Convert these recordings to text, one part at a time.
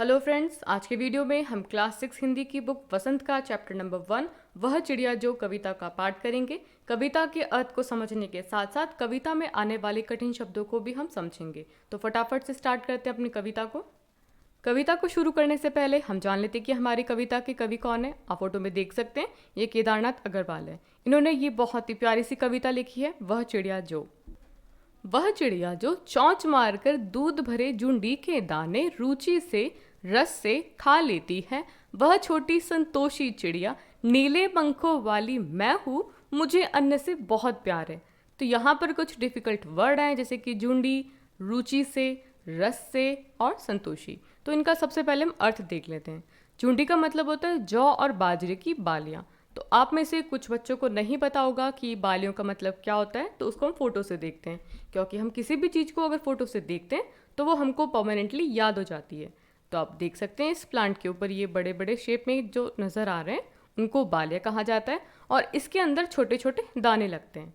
Hello friends, आज के video में हम क्लास 6 हिंदी की बुक वसंत का चैप्टर नंबर 1 वह चिड़िया जो कविता का पाठ करेंगे। कविता के अर्थ को समझने के साथ साथ कविता में आने वाले कठिन शब्दों को भी हम समझेंगे। तो फटाफट से स्टार्ट करते हैं अपनी कविता को शुरू करने से पहले हम जान लेते हैं कि हमारी कविता के कवि कौन है। आप फोटो में देख सकते हैं, ये केदारनाथ अग्रवाल है। इन्होंने ये बहुत ही प्यारी सी कविता लिखी है, वह चिड़िया जो चोंच मारकर दूध भरे जुंडी के दाने रुचि से रस से खा लेती है, वह छोटी संतोषी चिड़िया नीले पंखों वाली मैं हूँ, मुझे अन्न से बहुत प्यार है। तो यहाँ पर कुछ डिफिकल्ट वर्ड हैं जैसे कि जुंडी, रुचि से, रस से और संतोषी। तो इनका सबसे पहले हम अर्थ देख लेते हैं। जुंडी का मतलब होता है जौ और बाजरे की बालियाँ। तो आप में से कुछ बच्चों को नहीं पता होगा कि बालियों का मतलब क्या होता है, तो उसको हम फोटो से देखते हैं, क्योंकि हम किसी भी चीज़ को अगर फोटो से देखते हैं तो वो हमको परमानेंटली याद हो जाती है। तो आप देख सकते हैं इस प्लांट के ऊपर ये बड़े बड़े शेप में जो नज़र आ रहे हैं उनको बालियाँ कहा जाता है और इसके अंदर छोटे छोटे दाने लगते हैं।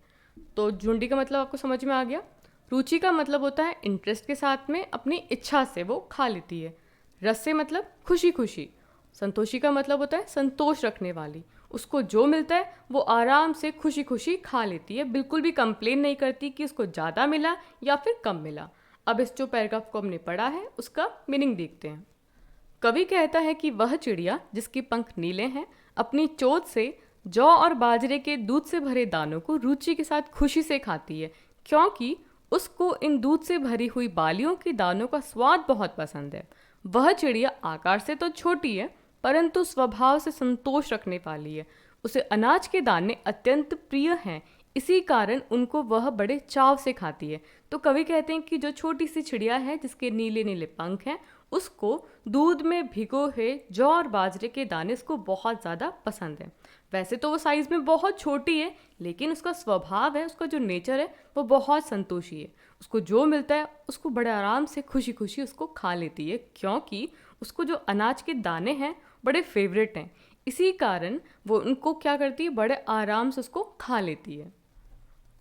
तो झुंडी का मतलब आपको समझ में आ गया। रुचि का मतलब होता है इंटरेस्ट के साथ में अपनी इच्छा से वो खा लेती है। रस से मतलब खुशी खुशी। संतोषी का मतलब होता है संतोष रखने वाली, उसको जो मिलता है वो आराम से खुशी खुशी खा लेती है, बिल्कुल भी कंप्लेन नहीं करती कि उसको ज़्यादा मिला या फिर कम मिला। अब इस जो पैराग्राफ को हमने पढ़ा है उसका मीनिंग देखते हैं। कवि कहता है कि वह चिड़िया जिसके पंख नीले हैं अपनी चोंच से जौ और बाजरे के दूध से भरे दानों को रुचि के साथ खुशी से खाती है, क्योंकि उसको इन दूध से भरी हुई बालियों के दानों का स्वाद बहुत पसंद है। वह चिड़िया आकार से तो छोटी है परंतु स्वभाव से संतोष रखने वाली है। उसे अनाज के दाने अत्यंत प्रिय हैं, इसी कारण उनको वह बड़े चाव से खाती है। तो कवि कहते हैं कि जो छोटी सी चिड़िया है जिसके नीले नीले पंख हैं, उसको दूध में भिगो हुए जौ और बाजरे के दाने उसको बहुत ज़्यादा पसंद है। वैसे तो वो साइज़ में बहुत छोटी है, लेकिन उसका स्वभाव है, उसका जो नेचर है वो बहुत संतोषी है। उसको जो मिलता है उसको बड़े आराम से खुशी खुशी उसको खा लेती है, क्योंकि उसको जो अनाज के दाने हैं बड़े फेवरेट हैं। इसी कारण वो उनको क्या करती है, बड़े आराम से उसको खा लेती है।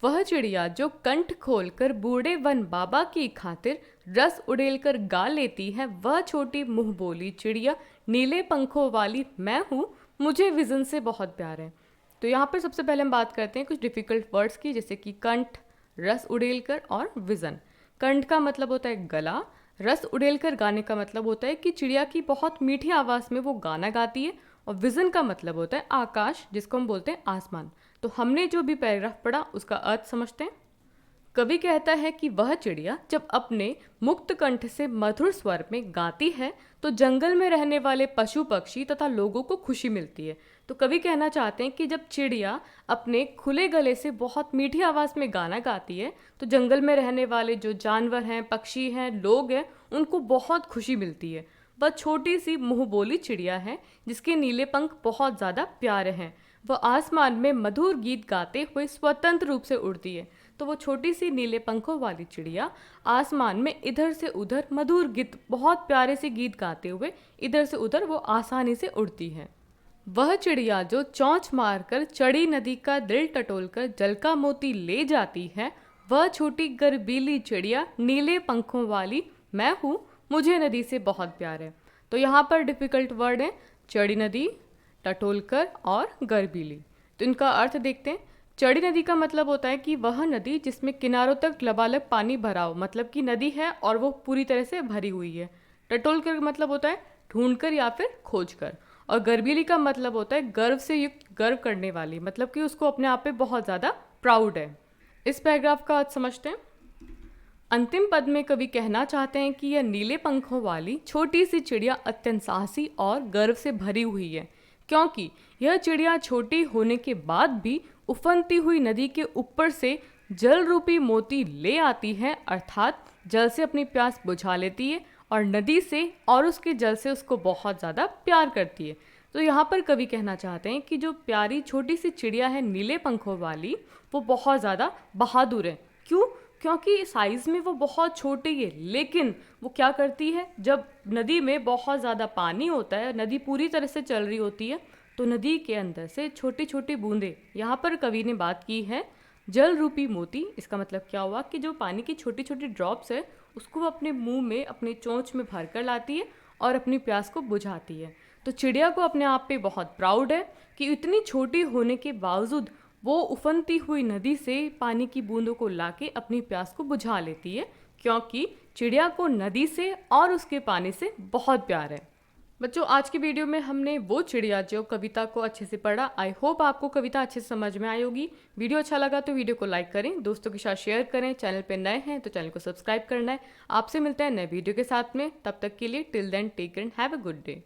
वह चिड़िया जो कंठ खोलकर बूढ़े वन बाबा की खातिर रस उड़ेलकर गा लेती है, वह छोटी मुंह बोली चिड़िया नीले पंखों वाली मैं हूँ, मुझे विजन से बहुत प्यार है। तो यहाँ पर सबसे पहले हम बात करते हैं कुछ डिफ़िकल्ट वर्ड्स की, जैसे कि कंठ, रस उड़ेलकर और विजन। कंठ का मतलब होता है गला। रस उड़ेलकर गाने का मतलब होता है कि चिड़िया की बहुत मीठी आवाज़ में वो गाना गाती है। और विजन का मतलब होता है आकाश, जिसको हम बोलते हैं आसमान। तो हमने जो भी पैराग्राफ पढ़ा उसका अर्थ समझते हैं। कवि कहता है कि वह चिड़िया जब अपने मुक्त कंठ से मधुर स्वर में गाती है तो जंगल में रहने वाले पशु पक्षी तथा लोगों को खुशी मिलती है। तो कवि कहना चाहते हैं कि जब चिड़िया अपने खुले गले से बहुत मीठी आवाज़ में गाना गाती है तो जंगल में रहने वाले जो जानवर हैं, पक्षी हैं, लोग हैं, उनको बहुत खुशी मिलती है। वह छोटी सी मुँह बोली चिड़िया है जिसके नीले पंख बहुत ज़्यादा प्यारे हैं। वह आसमान में मधुर गीत गाते हुए स्वतंत्र रूप से उड़ती है। तो वो छोटी सी नीले पंखों वाली चिड़िया आसमान में इधर से उधर मधुर गीत, बहुत प्यारे से गीत गाते हुए इधर से उधर वो आसानी से उड़ती है। वह चिड़िया जो चोंच मारकर चढ़ी नदी का दिल टटोलकर जल का मोती ले जाती है, वह छोटी गर्बीली चिड़िया नीले पंखों वाली मैं हूँ, मुझे नदी से बहुत प्यार है। तो यहाँ पर डिफ़िकल्ट वर्ड है चढ़ी नदी, टटोलकर और गर्बीली। तो इनका अर्थ देखते हैं। चढ़ी नदी का मतलब होता है कि वह नदी जिसमें किनारों तक लबालब पानी भरा हो, मतलब कि नदी है और वो पूरी तरह से भरी हुई है। टटोलकर का मतलब होता है ढूंढकर या फिर खोजकर। और गर्बीली का मतलब होता है गर्व से युक्त, गर्व करने वाली, मतलब कि उसको अपने आप पे बहुत ज़्यादा प्राउड है। इस पैराग्राफ का अर्थ समझते हैं। अंतिम पद में कवि कहना चाहते हैं कि यह नीले पंखों वाली छोटी सी चिड़िया अत्यंत साहसी और गर्व से भरी हुई है, क्योंकि यह चिड़िया छोटी होने के बाद भी उफनती हुई नदी के ऊपर से जल रूपी मोती ले आती है, अर्थात जल से अपनी प्यास बुझा लेती है और नदी से और उसके जल से उसको बहुत ज़्यादा प्यार करती है। तो यहाँ पर कवि कहना चाहते हैं कि जो प्यारी छोटी सी चिड़िया है नीले पंखों वाली, वो बहुत ज़्यादा बहादुर है। क्यों? क्योंकि साइज़ में वो बहुत छोटी है, लेकिन वो क्या करती है, जब नदी में बहुत ज़्यादा पानी होता है, नदी पूरी तरह से चल रही होती है, तो नदी के अंदर से छोटी छोटी बूंदें, यहाँ पर कवि ने बात की है जल रूपी मोती। इसका मतलब क्या हुआ कि जो पानी की छोटी छोटी ड्रॉप्स है उसको वो अपने मुंह में, अपने चोंच में भर कर लाती है और अपनी प्यास को बुझाती है। तो चिड़िया को अपने आप पे बहुत प्राउड है कि इतनी छोटी होने के बावजूद वो उफनती हुई नदी से पानी की बूंदों को लाके अपनी प्यास को बुझा लेती है, क्योंकि चिड़िया को नदी से और उसके पानी से बहुत प्यार है। बच्चों, आज की वीडियो में हमने वो चिड़िया जो कविता को अच्छे से पढ़ा। आई होप आपको कविता अच्छे से समझ में आई होगी। वीडियो अच्छा लगा तो वीडियो को लाइक करें, दोस्तों के साथ शेयर करें। चैनल पे नए हैं तो चैनल को सब्सक्राइब करना है। आपसे मिलते हैं नए वीडियो के साथ में, तब तक के लिए till then take care and have a good day.